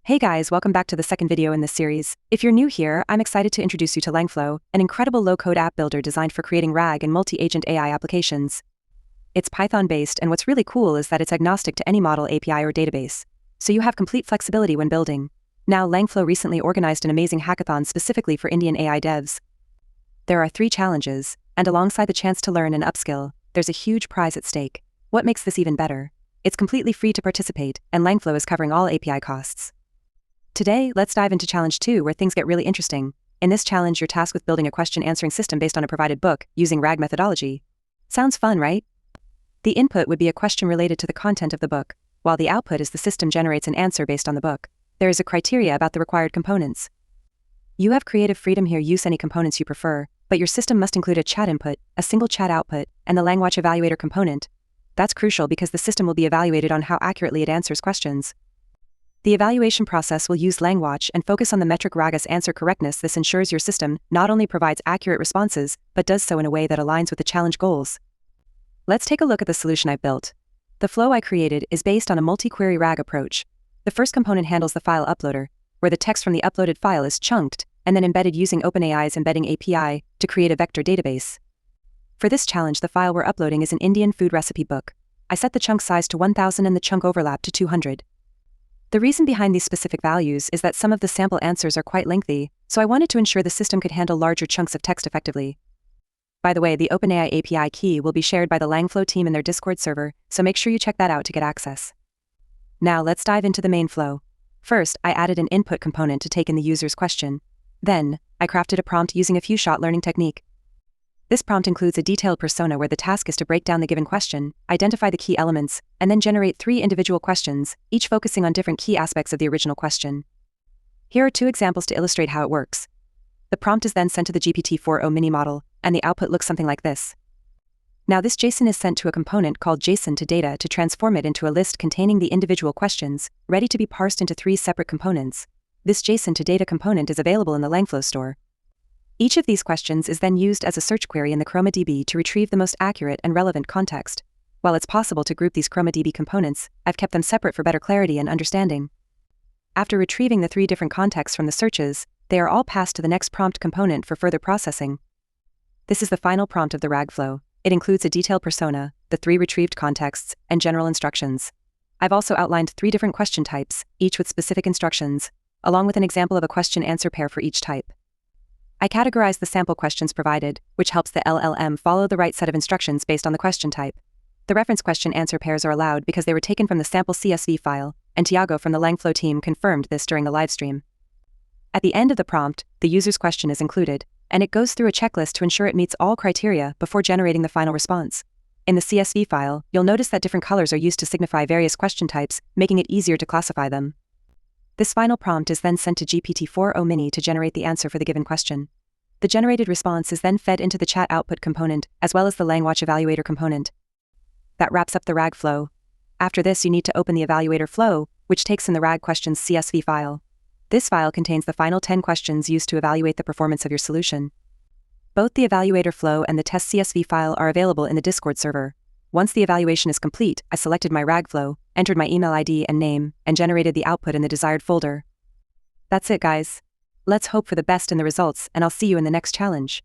Hey guys, welcome back to the second video in this series. If you're new here, I'm excited to introduce you to Langflow, an incredible low-code app builder designed for creating RAG and multi-agent AI applications. It's Python-based, and what's really cool is that it's agnostic to any model API or database, so you have complete flexibility when building. Now, Langflow recently organized an amazing hackathon specifically for Indian AI devs. There are 3 challenges, and alongside the chance to learn and upskill, there's a huge prize at stake. What makes this even better? It's completely free to participate, and Langflow is covering all API costs. Today, let's dive into Challenge 2, where things get really interesting. In this challenge, you're tasked with building a question-answering system based on a provided book, using RAG methodology. Sounds fun, right? The input would be a question related to the content of the book, while the output is the system generates an answer based on the book. There is a criteria about the required components. You have creative freedom here. Use any components you prefer, but your system must include a chat input, a single chat output, and the language evaluator component. That's crucial because the system will be evaluated on how accurately it answers questions. The evaluation process will use LangWatch and focus on the metric RAG's answer correctness. This ensures your system not only provides accurate responses, but does so in a way that aligns with the challenge goals. Let's take a look at the solution I've built. The flow I created is based on a multi-query RAG approach. The first component handles the file uploader, where the text from the uploaded file is chunked and then embedded using OpenAI's embedding API to create a vector database. For this challenge, the file we're uploading is an Indian food recipe book. I set the chunk size to 1000 and the chunk overlap to 200. The reason behind these specific values is that some of the sample answers are quite lengthy, so I wanted to ensure the system could handle larger chunks of text effectively. By the way, the OpenAI API key will be shared by the Langflow team in their Discord server, so make sure you check that out to get access. Now let's dive into the main flow. First, I added an input component to take in the user's question. Then, I crafted a prompt using a few-shot learning technique. This prompt includes a detailed persona where the task is to break down the given question, identify the key elements, and then generate 3 individual questions, each focusing on different key aspects of the original question. Here are 2 examples to illustrate how it works. The prompt is then sent to the GPT-4o mini model, and the output looks something like this. Now this JSON is sent to a component called JSON-to-data to transform it into a list containing the individual questions, ready to be parsed into 3 separate components. This JSON-to-data component is available in the Langflow store. Each of these questions is then used as a search query in the ChromaDB to retrieve the most accurate and relevant context. While it's possible to group these ChromaDB components, I've kept them separate for better clarity and understanding. After retrieving the 3 different contexts from the searches, they are all passed to the next prompt component for further processing. This is the final prompt of the RAG flow. It includes a detailed persona, the 3 retrieved contexts, and general instructions. I've also outlined 3 different question types, each with specific instructions, along with an example of a question-answer pair for each type. I categorized the sample questions provided, which helps the LLM follow the right set of instructions based on the question type. The reference question-answer pairs are allowed because they were taken from the sample CSV file, and Tiago from the Langflow team confirmed this during the livestream. At the end of the prompt, the user's question is included, and it goes through a checklist to ensure it meets all criteria before generating the final response. In the CSV file, you'll notice that different colors are used to signify various question types, making it easier to classify them. This final prompt is then sent to GPT-4o mini to generate the answer for the given question. The generated response is then fed into the chat output component, as well as the language evaluator component. That wraps up the RAG flow. After this, you need to open the evaluator flow, which takes in the RAG questions CSV file. This file contains the final 10 questions used to evaluate the performance of your solution. Both the evaluator flow and the test CSV file are available in the Discord server. Once the evaluation is complete, I selected my RAG flow, entered my email ID and name, and generated the output in the desired folder. That's it, guys. Let's hope for the best in the results, and I'll see you in the next challenge.